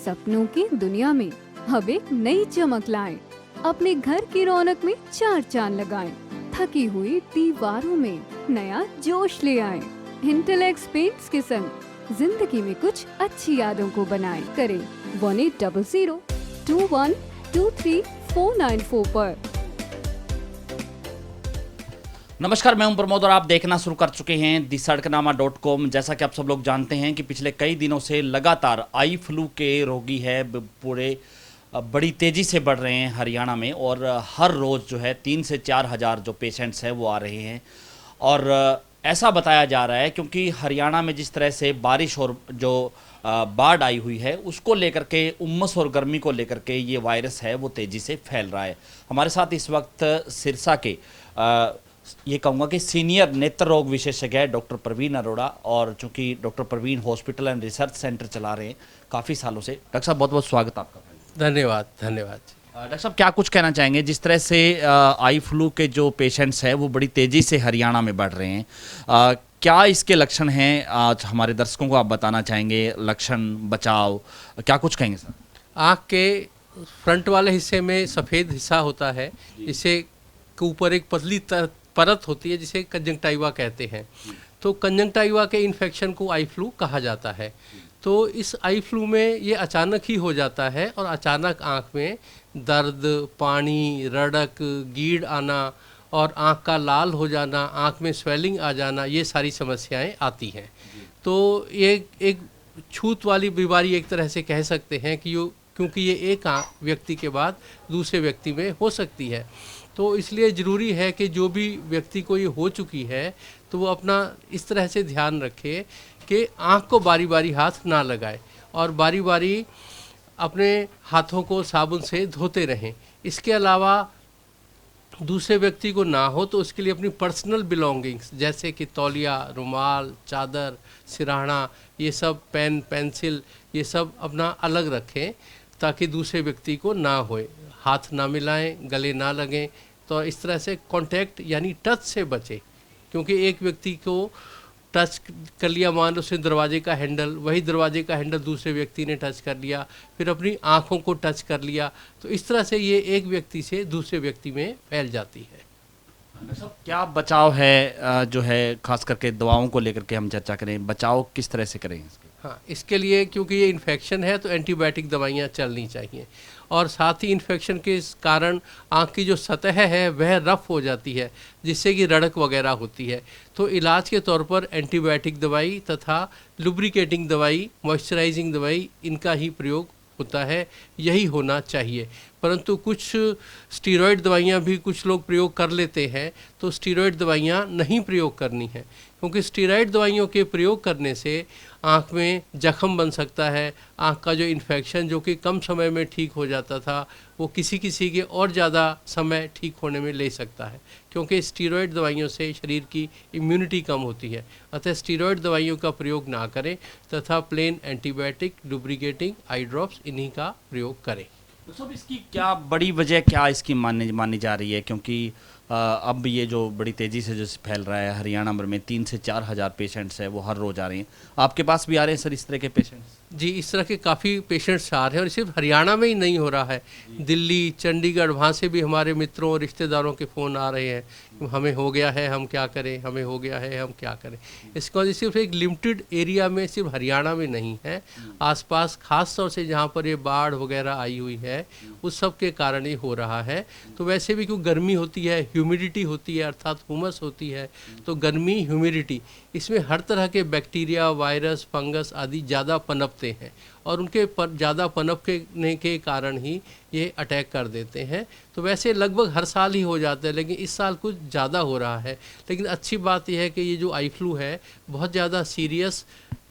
सपनों की दुनिया में अब एक नई चमक लाएं। अपने घर की रौनक में चार चांद लगाएं। थकी हुई दीवारों में नया जोश ले आएं। इंटेलेक्स पेंट्स के संग जिंदगी में कुछ अच्छी यादों को बनाएं। करें 180021232494 पर। नमस्कार, मैं हूं प्रमोद और आप देखना शुरू कर चुके हैं thesadknama.com। जैसा कि आप सब लोग जानते हैं कि पिछले कई दिनों से लगातार आई फ्लू के रोगी है पूरे बड़ी तेज़ी से बढ़ रहे हैं हरियाणा में, और हर रोज़ जो है 3 से 4 हज़ार जो पेशेंट्स हैं वो आ रहे हैं। और ऐसा बताया जा रहा है क्योंकि हरियाणा में जिस तरह से बारिश और जो बाढ़ आई हुई है उसको लेकर के, उमस और गर्मी को लेकर के ये वायरस है वो तेज़ी से फैल रहा है। हमारे साथ इस वक्त सिरसा के ये कहूँगा कि सीनियर नेत्र रोग विशेषज्ञ है डॉक्टर प्रवीण अरोड़ा, और चूँकि doctor Praveen hospital and research centre चला रहे हैं काफ़ी सालों से। डॉक्टर साहब बहुत बहुत स्वागत आपका। धन्यवाद धन्यवाद। डॉक्टर साहब क्या कुछ कहना चाहेंगे, जिस तरह से आई फ्लू के जो पेशेंट्स हैं वो बड़ी तेज़ी से हरियाणा में बढ़ रहे हैं, क्या इसके लक्षण हैं? आज हमारे दर्शकों को आप बताना चाहेंगे लक्षण, बचाव, क्या कुछ कहेंगे सर? आँख के फ्रंट वाले हिस्से में सफ़ेद हिस्सा होता है, जिसे के ऊपर एक पतली परत होती है जिसे कंजंक्टाइवा कहते हैं। तो कंजंक्टाइवा के इन्फेक्शन को आई फ्लू कहा जाता है। तो इस आई फ्लू में ये अचानक ही हो जाता है और अचानक आँख में दर्द, पानी, रड़क, गीड़ आना और आँख का लाल हो जाना, आँख में स्वेलिंग आ जाना, ये सारी समस्याएं आती हैं। तो ये एक छूत वाली बीमारी एक तरह से कह सकते हैं कि क्योंकि ये एक व्यक्ति के बाद दूसरे व्यक्ति में हो सकती है। तो इसलिए ज़रूरी है कि जो भी व्यक्ति को ये हो चुकी है तो वो अपना इस तरह से ध्यान रखे कि आँख को बारी बारी हाथ ना लगाए और बारी बारी अपने हाथों को साबुन से धोते रहें। इसके अलावा दूसरे व्यक्ति को ना हो तो उसके लिए अपनी पर्सनल बिलोंगिंग्स जैसे कि तौलिया, रुमाल, चादर, सिरहाना, ये सब, पेन, पेंसिल, ये सब अपना अलग रखें ताकि दूसरे व्यक्ति को ना होए। हाथ ना मिलाएं, गले ना लगें। तो इस तरह से कांटेक्ट यानी टच से बचें, क्योंकि एक व्यक्ति को टच कर लिया, मान लो उसने दरवाजे का हैंडल, वही दरवाजे का हैंडल दूसरे व्यक्ति ने टच कर लिया, फिर अपनी आँखों को टच कर लिया, तो इस तरह से ये एक व्यक्ति से दूसरे व्यक्ति में फैल जाती है। क्या बचाव है जो है, खास करके दवाओं को लेकर के हम चर्चा करें, बचाव किस तरह से करें इसके? हाँ, इसके लिए क्योंकि ये इन्फेक्शन है तो एंटीबायोटिक दवाइयाँ चलनी चाहिए, और साथ ही इन्फेक्शन के कारण आँख की जो सतह है वह रफ हो जाती है जिससे कि रड़क वगैरह होती है। तो इलाज के तौर पर एंटीबायोटिक दवाई तथा लुब्रिकेटिंग दवाई, मॉइस्चराइजिंग दवाई, इनका ही प्रयोग होता है, यही होना चाहिए। परंतु कुछ स्टीरॉयड दवाइयाँ भी कुछ लोग प्रयोग कर लेते हैं, तो स्टीरॉयड दवाइयाँ नहीं प्रयोग करनी है, क्योंकि स्टीरॉयड दवाइयों के प्रयोग करने से आँख में जख्म बन सकता है। आँख का जो इन्फेक्शन जो कि कम समय में ठीक हो जाता था वो किसी किसी के और ज़्यादा समय ठीक होने में ले सकता है, क्योंकि स्टीरॉयड दवाइयों से शरीर की इम्यूनिटी कम होती है। अतः स्टीरॉयड दवाइयों का प्रयोग ना करें तथा plain antibiotic, lubricating, eye drops, इन्हीं का प्रयोग करें। तो सब इसकी क्या बड़ी वजह क्या इसकी मानी जा रही है? क्योंकि अब ये जो बड़ी तेज़ी से जो फैल रहा है हरियाणा भर में 3 से 4 हज़ार पेशेंट्स हैं वो हर रोज़ आ रहे हैं। आपके पास भी आ रहे हैं सर इस तरह के पेशेंट्स? जी, इस तरह के काफ़ी पेशेंट्स आ रहे हैं, और सिर्फ हरियाणा में ही नहीं हो रहा है, दिल्ली, चंडीगढ़, वहाँ से भी हमारे मित्रों और रिश्तेदारों के फ़ोन आ रहे हैं, हमें हो गया है, हम क्या करें, हमें हो गया है, हम क्या करें। इसका वजह सिर्फ एक लिमिटेड एरिया में, सिर्फ हरियाणा में नहीं है, आसपास खास तौर से जहाँ पर ये बाढ़ वगैरह आई हुई है उस सब के कारण ये हो रहा है। तो वैसे भी क्यों गर्मी होती है, ह्यूमिडिटी होती है, अर्थात हुमस होती है, तो गर्मी, ह्यूमिडिटी, इसमें हर तरह के बैक्टीरिया, वायरस, फंगस आदि ज़्यादा पनपते हैं, और उनके ज़्यादा पनपने के कारण ही ये अटैक कर देते हैं। तो वैसे लगभग हर साल ही हो जाता है, लेकिन इस साल कुछ ज़्यादा हो रहा है। लेकिन अच्छी बात यह है कि ये जो आई फ्लू है बहुत ज़्यादा सीरियस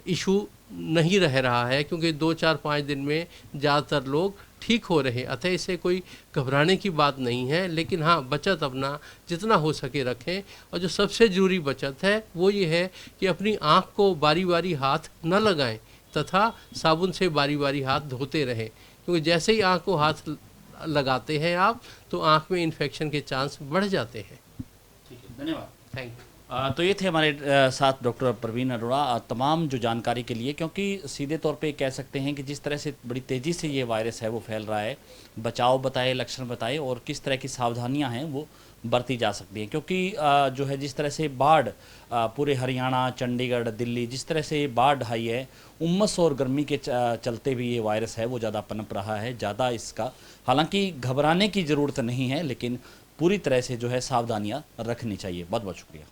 इशू नहीं रह रहा है, क्योंकि 2-4-5 दिन में ज़्यादातर लोग ठीक हो रहे हैं। अतः इससे कोई घबराने की बात नहीं है, लेकिन हाँ, बचत अपना जितना हो सके रखें। और जो सबसे ज़रूरी बचत है वो ये है कि अपनी आँख को बारी बारी हाथ न लगाएं तथा साबुन से बारी बारी हाथ धोते रहें, क्योंकि जैसे ही आँख को हाथ लगाते हैं आप तो आँख में इन्फेक्शन के चांस बढ़ जाते हैं। ठीक है, धन्यवाद। Thank you. तो ये थे हमारे साथ डॉक्टर प्रवीण अरोड़ा, तमाम जो जानकारी के लिए, क्योंकि सीधे तौर पे कह सकते हैं कि जिस तरह से बड़ी तेज़ी से ये वायरस है वो फैल रहा है, बचाव बताए, लक्षण बताए और किस तरह की सावधानियां हैं वो बरती जा सकती हैं, क्योंकि जो है जिस तरह से बाढ़ पूरे हरियाणा, चंडीगढ़, दिल्ली, जिस तरह से बाढ़ आई है, उमस और गर्मी के चलते भी ये वायरस है वो ज़्यादा पनप रहा है, ज़्यादा इसका, हालांकि घबराने की ज़रूरत नहीं है, लेकिन पूरी तरह से जो है सावधानियाँ रखनी चाहिए। बहुत बहुत शुक्रिया।